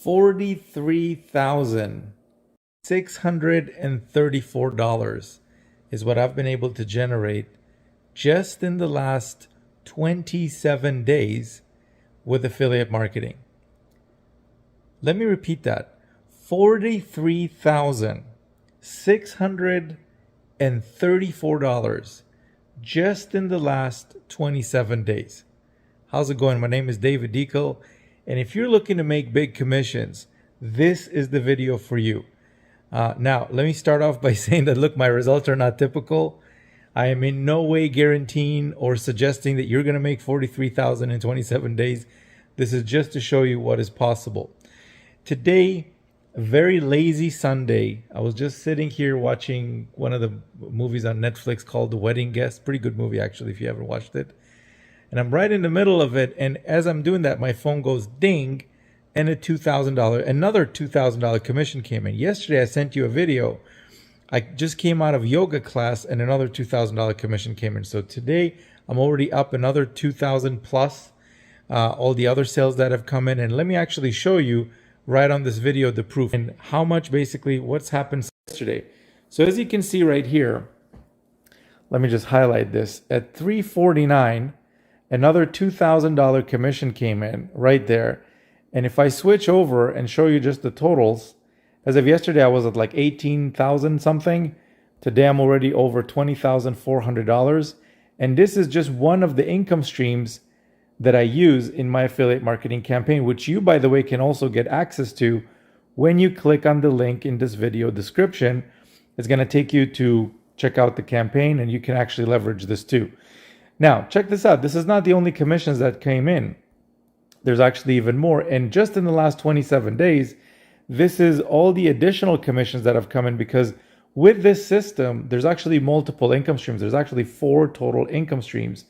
$43,634 is what I've been able to generate just in the last 27 days with affiliate marketing. Let me repeat that. $43,634 just in the last 27 days. How's it going? My name is David 𝐏𝐸𝐻𝐾, and if you're looking to make big commissions, this is the video for you. Now, let me start off by saying that, look, my results are not typical. I am in no way guaranteeing or suggesting that you're going to make $43,000 in 27 days. This is just to show you what is possible. Today, a very lazy Sunday. I was just sitting here watching one of the movies on Netflix called The Wedding Guest. Pretty good movie, actually, if you haven't watched it. And I'm right in the middle of it. And as I'm doing that, my phone goes ding, and another $2,000 commission came in. Yesterday, I sent you a video. I just came out of yoga class and another $2,000 commission came in. So today, I'm already up another $2,000 plus all the other sales that have come in. And let me actually show you right on this video the proof and how much basically what's happened yesterday. So as you can see right here, let me just highlight this. At $349, another $2,000 commission came in right there. And if I switch over and show you just the totals, as of yesterday, I was at like 18,000 something. Today, I'm already over $20,400. And this is just one of the income streams that I use in my affiliate marketing campaign, which you, by the way, can also get access to when you click on the link in this video description. It's going to take you to check out the campaign, and you can actually leverage this too. Now, check this out. This is not the only commissions that came in. There's actually even more. And just in the last 27 days, this is all the additional commissions that have come in, because with this system, there's actually multiple income streams. There's actually 4 total income streams.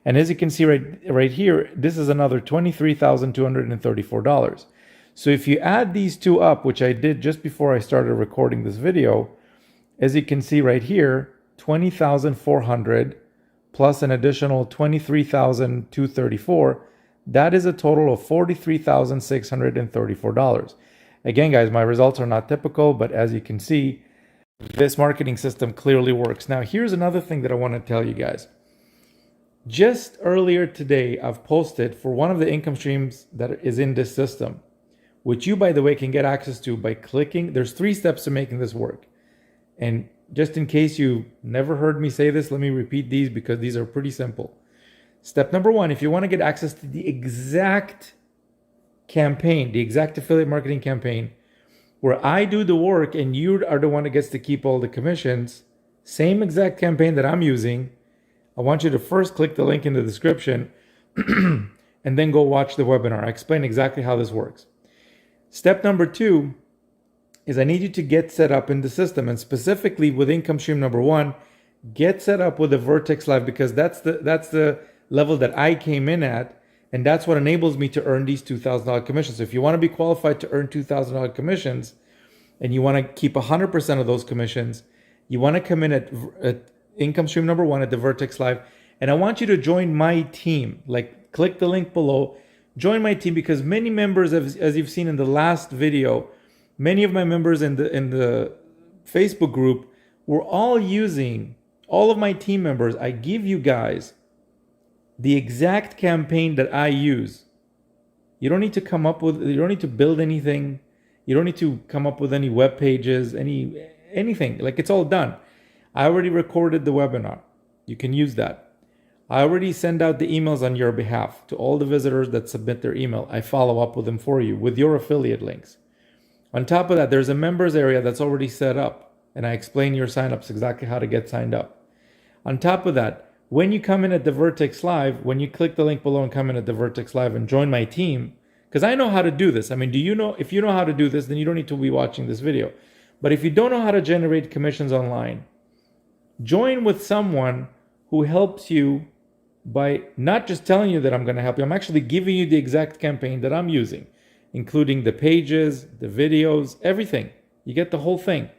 And as you can see right here, this is another $23,234. So if you add these two up, which I did just before I started recording this video, as you can see right here, $20,400 plus an additional $23,234, that is a total of $43,634. Again, guys, my results are not typical, but as you can see, this marketing system clearly works. Now, here's another thing that I want to tell you guys. Just earlier today, I've posted for one of the income streams that is in this system, which you, by the way, can get access to by clicking. There's 3 steps to making this work. And just in case you never heard me say this, let me repeat these because these are pretty simple. Step number 1, if you want to get access to the exact campaign, the exact affiliate marketing campaign, where I do the work and you are the one that gets to keep all the commissions, same exact campaign that I'm using, I want you to first click the link in the description and then go watch the webinar. I explain exactly how this works. Step number 2 is I need you to get set up in the system, and specifically with income stream number 1, get set up with a Vertex Live, because that's the level that I came in at, and that's what enables me to earn these $2,000 commissions. So if you want to be qualified to earn $2,000 commissions and you want to keep 100% of those commissions, you want to come in at income stream number 1 at the Vertex Live. And I want you to join my team. Like, click the link below, join my team, because many members, as you've seen in the last video, many of my members in the Facebook group were all using, all of my team members, I give you guys the exact campaign that I use. You don't need to come up with, you don't need to build anything. You don't need to come up with any web pages, anything. Like, it's all done. I already recorded the webinar. You can use that. I already send out the emails on your behalf to all the visitors that submit their email. I follow up with them for you with your affiliate links. On top of that, there's a members area that's already set up, and I explain your signups, exactly how to get signed up. On top of that, when you come in at the Vertex Live, when you click the link below and come in at the Vertex Live and join my team, because I know how to do this. I mean, if you know how to do this, then you don't need to be watching this video. But if you don't know how to generate commissions online, join with someone who helps you by not just telling you that I'm going to help you. I'm actually giving you the exact campaign that I'm using, including the pages, the videos, everything. You get the whole thing.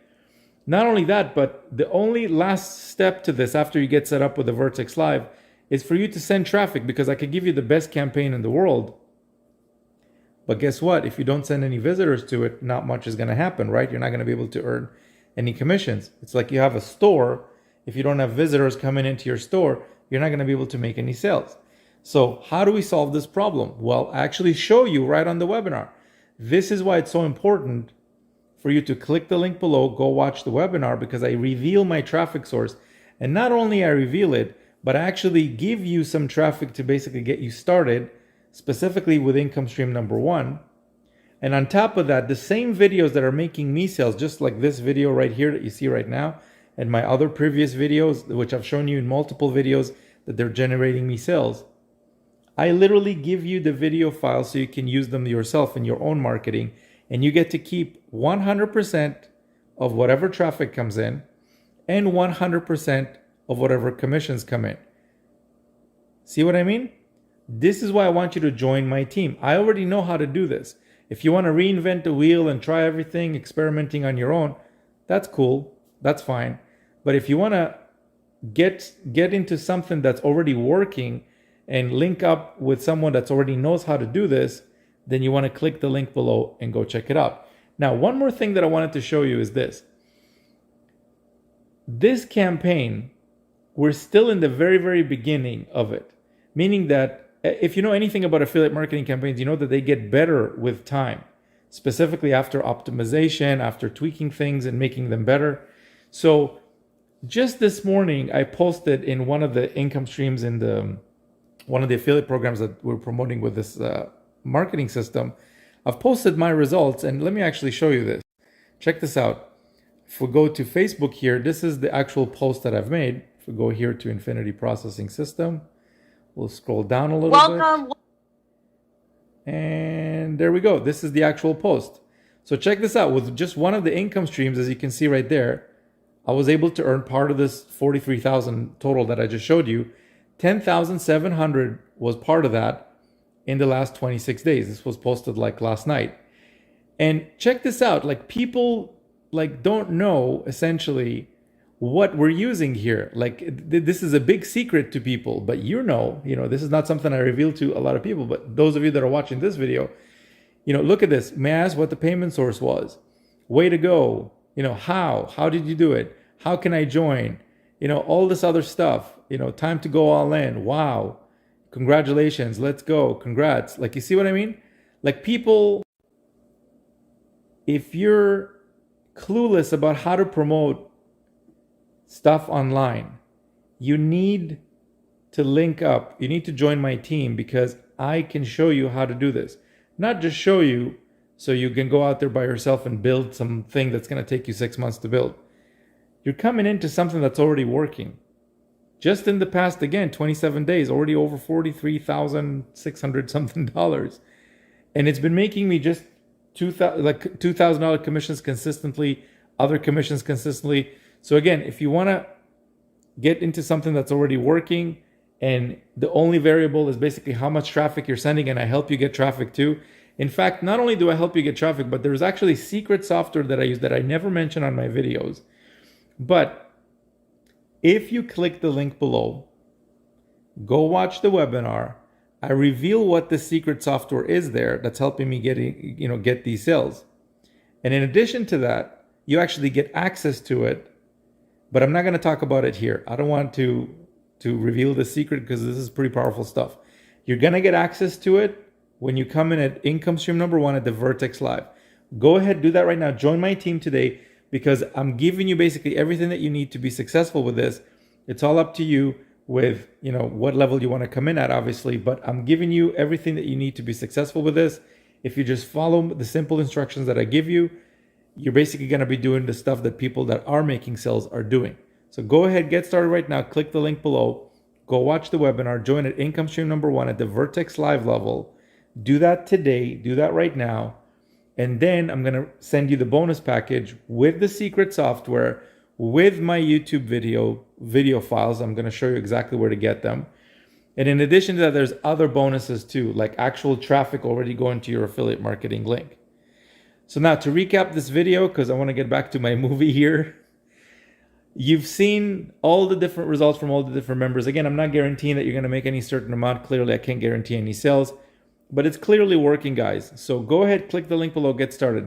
Not only that, but the only last step to this after you get set up with the Vertex Live is for you to send traffic, because I could give you the best campaign in the world. But guess what? If you don't send any visitors to it, not much is going to happen, right? You're not going to be able to earn any commissions. It's like you have a store. If you don't have visitors coming into your store, you're not going to be able to make any sales. So how do we solve this problem? Well, I actually show you right on the webinar. This is why it's so important for you to click the link below, go watch the webinar, because I reveal my traffic source. And not only I reveal it, but I actually give you some traffic to basically get you started, specifically with income stream number one. And on top of that, the same videos that are making me sales, just like this video right here that you see right now, and my other previous videos, which I've shown you in multiple videos that they're generating me sales, I literally give you the video files so you can use them yourself in your own marketing, and you get to keep 100% of whatever traffic comes in and 100% of whatever commissions come in. See what I mean? This is why I want you to join my team. I already know how to do this. If you want to reinvent the wheel and try everything, experimenting on your own, that's cool. That's fine. But if you want to get into something that's already working and link up with someone that already knows how to do this, then you want to click the link below and go check it out. Now, one more thing that I wanted to show you is this. This campaign, we're still in the very, very beginning of it. Meaning that if you know anything about affiliate marketing campaigns, you know that they get better with time, specifically after optimization, after tweaking things and making them better. So just this morning, I posted in one of the income streams in one of the affiliate programs that we're promoting with this marketing system. I've posted my results, and let me actually show you this. Check this out. If we go to Facebook here, this is the actual post that I've made. If we go here to Infinity Processing System, we'll scroll down a little bit. And there we go. This is the actual post. So check this out. With just one of the income streams, as you can see right there, I was able to earn part of this 43,000 total that I just showed you. 10,700 was part of that in the last 26 days. This was posted like last night. And check this out. Like, people like don't know essentially what we're using here. Like, this is a big secret to people, but this is not something I reveal to a lot of people. But those of you that are watching this video, look at this. May I ask what the payment source was? Way to go. How did you do it? How can I join? All this other stuff. Time to go all in. Wow. Congratulations. Let's go. Congrats. Like, you see what I mean? Like, people, if you're clueless about how to promote stuff online, you need to link up. You need to join my team, because I can show you how to do this. Not just show you so you can go out there by yourself and build something that's going to take you 6 months to build. You're coming into something that's already working. Just in the past, again, 27 days, already over $43,600 something dollars. And it's been making me just $2,000 commissions consistently, other commissions consistently. So again, if you want to get into something that's already working, and the only variable is basically how much traffic you're sending, and I help you get traffic too. In fact, not only do I help you get traffic, but there's actually secret software that I use that I never mention on my videos. But if you click the link below, go watch the webinar. I reveal what the secret software is there that's helping me get these sales. And in addition to that, you actually get access to it. But I'm not going to talk about it here. I don't want to reveal the secret, because this is pretty powerful stuff. You're going to get access to it when you come in at income stream number one at the Vertex Live. Go ahead, do that right now. Join my team today, because I'm giving you basically everything that you need to be successful with this. It's all up to you with, what level you want to come in at, obviously, but I'm giving you everything that you need to be successful with this. If you just follow the simple instructions that I give you, you're basically going to be doing the stuff that people that are making sales are doing. So go ahead, get started right now. Click the link below. Go watch the webinar. Join at income stream number one at the Vertex Live level. Do that today. Do that right now. And then I'm going to send you the bonus package with the secret software, with my YouTube video files. I'm going to show you exactly where to get them. And in addition to that, there's other bonuses too, like actual traffic already going to your affiliate marketing link. So now to recap this video, because I want to get back to my movie here. You've seen all the different results from all the different members. Again, I'm not guaranteeing that you're going to make any certain amount. Clearly, I can't guarantee any sales. but it's clearly working, guys. So go ahead, click the link below, get started.